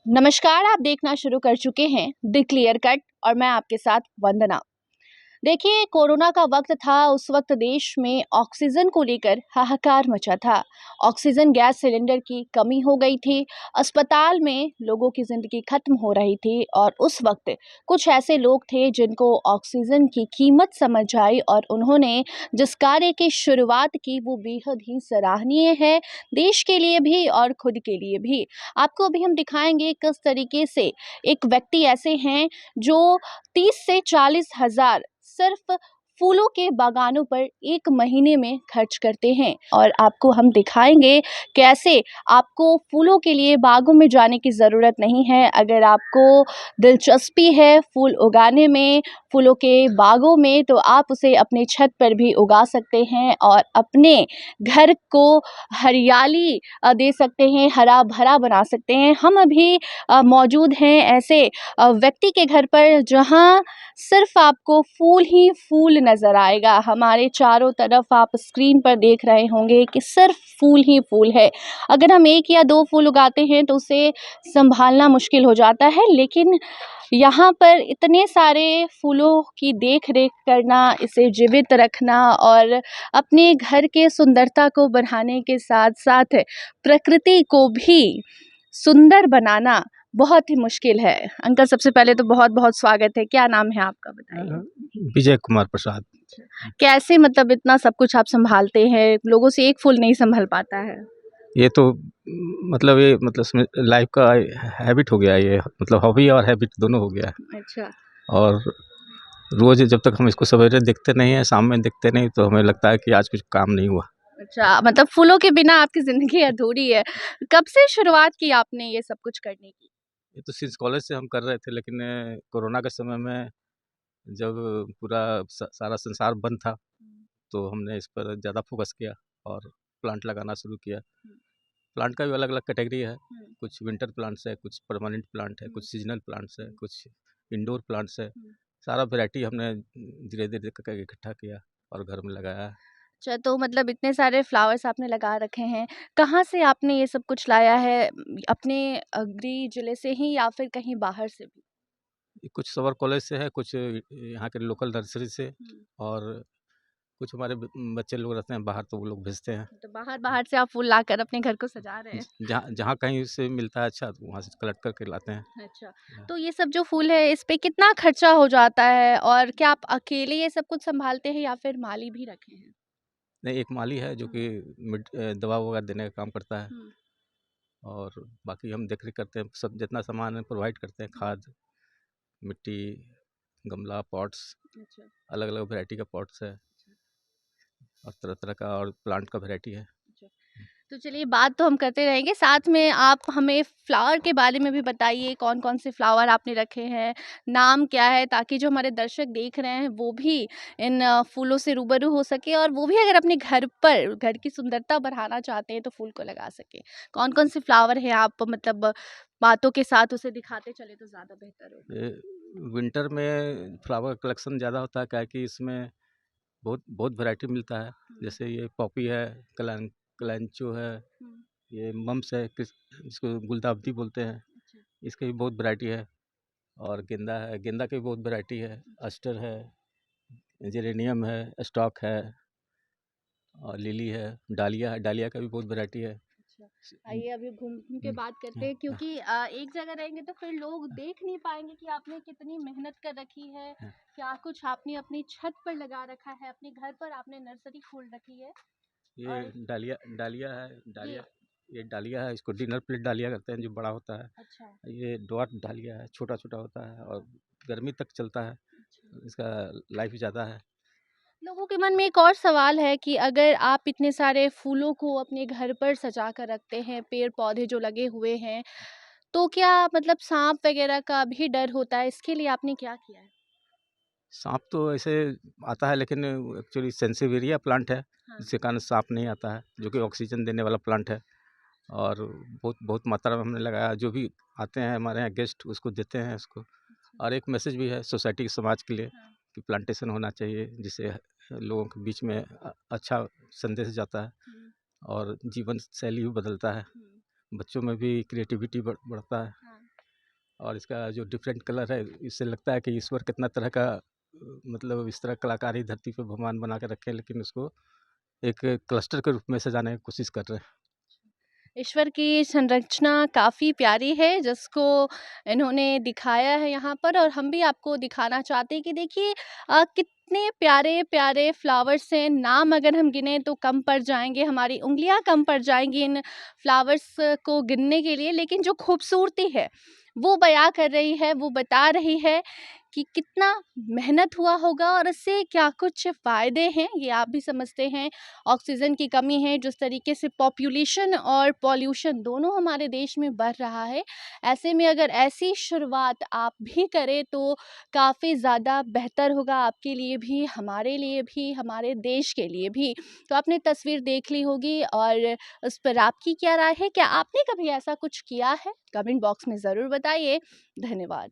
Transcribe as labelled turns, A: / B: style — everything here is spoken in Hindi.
A: नमस्कार, आप देखना शुरू कर चुके हैं द क्लियर कट और मैं आपके साथ वंदना। देखिए, कोरोना का वक्त था। उस वक्त देश में ऑक्सीजन को लेकर हाहाकार मचा था। ऑक्सीजन गैस सिलेंडर की कमी हो गई थी। अस्पताल में लोगों की ज़िंदगी खत्म हो रही थी और उस वक्त कुछ ऐसे लोग थे जिनको ऑक्सीजन की कीमत समझ आई और उन्होंने जिस कार्य की शुरुआत की वो बेहद ही सराहनीय है, देश के लिए भी और खुद के लिए भी। आपको अभी हम दिखाएंगे किस तरीके से एक व्यक्ति ऐसे हैं जो 30 से 40 हज़ार सिर्फ फूलों के बागानों पर 1 महीने में खर्च करते हैं और आपको हम दिखाएंगे कैसे आपको फूलों के लिए बागों में जाने की ज़रूरत नहीं है। अगर आपको दिलचस्पी है फूल उगाने में, फूलों के बागों में, तो आप उसे अपने छत पर भी उगा सकते हैं और अपने घर को हरियाली दे सकते हैं, हरा भरा बना सकते हैं। हम अभी मौजूद हैं ऐसे व्यक्ति के घर पर जहाँ सिर्फ आपको फूल ही फूल नज़र आएगा। हमारे चारों तरफ आप स्क्रीन पर देख रहे होंगे कि सिर्फ फूल ही फूल है। अगर हम 1 या 2 फूल उगाते हैं तो उसे संभालना मुश्किल हो जाता है, लेकिन यहाँ पर इतने सारे फूलों की देख-रेख करना, इसे जीवित रखना और अपने घर के सुंदरता को बढ़ाने के साथ-साथ प्रकृति को भी सुंदर बनाना बहुत ही मुश्किल है। अंकल, सबसे पहले तो बहुत-बहुत स्वागत है। क्या नाम है आपका, बताइए?
B: विजय कुमार प्रसाद।
A: कैसे मतलब इतना सब कुछ आप सँभालते हैं? लोगों से एक फूल नहीं सँभल पाता है।
B: ये तो मतलब लाइफ का हैबिट हो गया है, ये मतलब हॉबी और हैबिट दोनों हो गया है।
A: अच्छा।
B: और रोज़ जब तक हम इसको सवेरे देखते नहीं हैं, शाम में देखते नहीं, तो हमें लगता है कि आज कुछ काम नहीं हुआ।
A: अच्छा, मतलब फूलों के बिना आपकी ज़िंदगी अधूरी है। कब से शुरुआत की आपने ये सब कुछ करने की?
B: ये तो सिंस कॉलेज से हम कर रहे थे, लेकिन कोरोना के समय में जब पूरा सारा संसार बंद था,
A: हुँ,
B: तो हमने इस पर ज़्यादा फोकस किया और प्लांट लगाना शुरू किया।
A: हुँ,
B: प्लांट का भी अलग-अलग कैटेगरी है।
A: हुँ,
B: कुछ विंटर प्लांट्स है, कुछ परमानेंट प्लांट है,
A: हुँ,
B: कुछ सीज़नल प्लांट्स है,
A: हुँ,
B: कुछ इंडोर प्लांट्स है।
A: हुँ।
B: सारा वैरायटी हमने धीरे-धीरे करके इकट्ठा किया और घर में लगाया।
A: अच्छा, तो मतलब इतने सारे फ्लावर्स आपने लगा रखे हैं। कहाँ से आपने ये सब कुछ लाया है? अपने गृह जिले से ही या फिर कहीं बाहर से भी?
B: कुछ सवर कॉलेज से है, कुछ यहाँ के लोकल नर्सरी से,
A: हुँ।
B: और कुछ हमारे बच्चे लोग रहते हैं बाहर, तो वो लोग भेजते हैं।
A: तो बाहर-बाहर से आप फूल लाकर अपने घर को सजा रहे हैं।
B: जहाँ जहाँ कहीं से मिलता है अच्छा, तो वहाँ से कलेक्ट करके लाते हैं।
A: अच्छा,
B: या-
A: तो ये सब जो फूल है इस पे कितना खर्चा हो जाता है और क्या आप अकेले ये सब कुछ सँभालते हैं या फिर माली भी रखे हैं?
B: नहीं, एक माली है जो
A: हुँ,
B: कि दवा वगैरह देने का काम करता है,
A: हुँ,
B: और बाकी हम देख रेख करते हैं, सब जितना सामान है प्रोवाइड करते हैं,
A: हुँ।
B: खाद, मिट्टी, गमला, पॉट्स,
A: अच्छा,
B: अलग अलग वैरायटी का पॉट्स है,
A: अच्छा,
B: और तरह तरह का और प्लांट का वैरायटी है।
A: अच्छा। तो चलिए, बात तो हम करते रहेंगे, साथ में आप हमें फ्लावर के बारे में भी बताइए, कौन-कौन से फ्लावर आपने रखे हैं, नाम क्या है? ताकि जो हमारे दर्शक देख रहे हैं वो भी इन फूलों से रूबरू हो सके और वो भी अगर अपने घर पर घर की सुंदरता बढ़ाना चाहते हैं तो फूल को लगा सकें। कौन-कौन से फ्लावर हैं, आप मतलब बातों के साथ उसे दिखाते चले तो ज़्यादा बेहतर होगा।
B: ये विंटर में फ्लावर कलेक्शन ज़्यादा होता है, क्या है कि इसमें बहुत बहुत वैरायटी मिलता है।
A: हुँ,
B: जैसे ये पॉपी है,
A: हुँ,
B: कलांचो है,
A: हुँ,
B: ये मम्स है, इसको गुलदावदी बोलते हैं,
A: अच्छा,
B: इसकी भी बहुत वैरायटी है। और गेंदा है, गेंदा की भी बहुत वैरायटी है।
A: अच्छा,
B: अस्टर है, जेरेनियम है, स्टॉक है, और लिली है, डालिया है, डालिया का भी बहुत वैरायटी है।
A: अच्छा। आइए अभी घूम-घूम के बात करते हैं,
B: हाँ,
A: क्योंकि एक जगह रहेंगे तो फिर लोग देख नहीं पाएँगे कि आपने कितनी मेहनत कर रखी है,
B: हाँ।
A: क्या कुछ आपने अपनी छत पर लगा रखा है, अपने घर पर आपने नर्सरी खोल रखी है।
B: ये
A: और
B: डालिया डालिया है,
A: ये
B: ये डालिया है, इसको डिनर प्लेट डालिया करते हैं, जो बड़ा होता है।
A: अच्छा,
B: ये डॉट डालिया है, छोटा छोटा होता है और गर्मी तक चलता है,
A: अच्छा।
B: इसका लाइफ ज़्यादा है।
A: लोगों के मन में एक और सवाल है कि अगर आप इतने सारे फूलों को अपने घर पर सजा कर रखते हैं, पेड़-पौधे जो लगे हुए हैं, तो क्या मतलब साँप वगैरह का भी डर होता है? इसके लिए आपने क्या किया है?
B: सांप तो ऐसे आता है, लेकिन एक्चुअली सेंसिवेरिया प्लांट है,
A: हाँ,
B: जिसके कारण सांप नहीं आता है, जो कि
A: अच्छा,
B: ऑक्सीजन देने वाला प्लांट है। और बहुत बहुत मात्रा में हमने लगाया, जो भी आते हैं हमारे यहाँ गेस्ट, उसको देते हैं उसको।
A: अच्छा,
B: और एक मैसेज भी है सोसाइटी के, समाज के लिए,
A: हाँ,
B: कि प्लांटेशन होना चाहिए, जिससे लोगों के बीच में अच्छा संदेश जाता है,
A: हुँ,
B: और जीवन शैली भी बदलता है।
A: हुँ,
B: बच्चों में भी क्रिएटिविटी बढ़ता है।
A: हाँ।
B: और इसका जो डिफरेंट कलर है, इससे लगता है कि ईश्वर कितना तरह का मतलब इस तरह कलाकारी धरती पे भगवान बना के रखे हैं, लेकिन उसको एक क्लस्टर के रूप में सजाने की कोशिश कर रहे हैं।
A: ईश्वर की संरचना काफ़ी प्यारी है जिसको इन्होंने दिखाया है यहाँ पर, और हम भी आपको दिखाना चाहते हैं कि देखिए कितने प्यारे प्यारे फ्लावर्स हैं। नाम अगर हम गिने तो कम पड़ जाएंगे, हमारी उंगलियां कम पड़ जाएंगी इन फ्लावर्स को गिनने के लिए, लेकिन जो खूबसूरती है वो बयां कर रही है, वो बता रही है कि कितना मेहनत हुआ होगा और इससे क्या कुछ फ़ायदे हैं, ये आप भी समझते हैं। ऑक्सीजन की कमी है, जिस तरीके से पॉपुलेशन और पॉल्यूशन दोनों हमारे देश में बढ़ रहा है, ऐसे में अगर ऐसी शुरुआत आप भी करें तो काफ़ी ज़्यादा बेहतर होगा आपके लिए भी, हमारे लिए भी, हमारे देश के लिए भी। तो आपने तस्वीर देख ली होगी और उस पर आपकी क्या राय है? क्या आपने कभी ऐसा कुछ किया है? कमेंट बॉक्स में ज़रूर बताइए। धन्यवाद।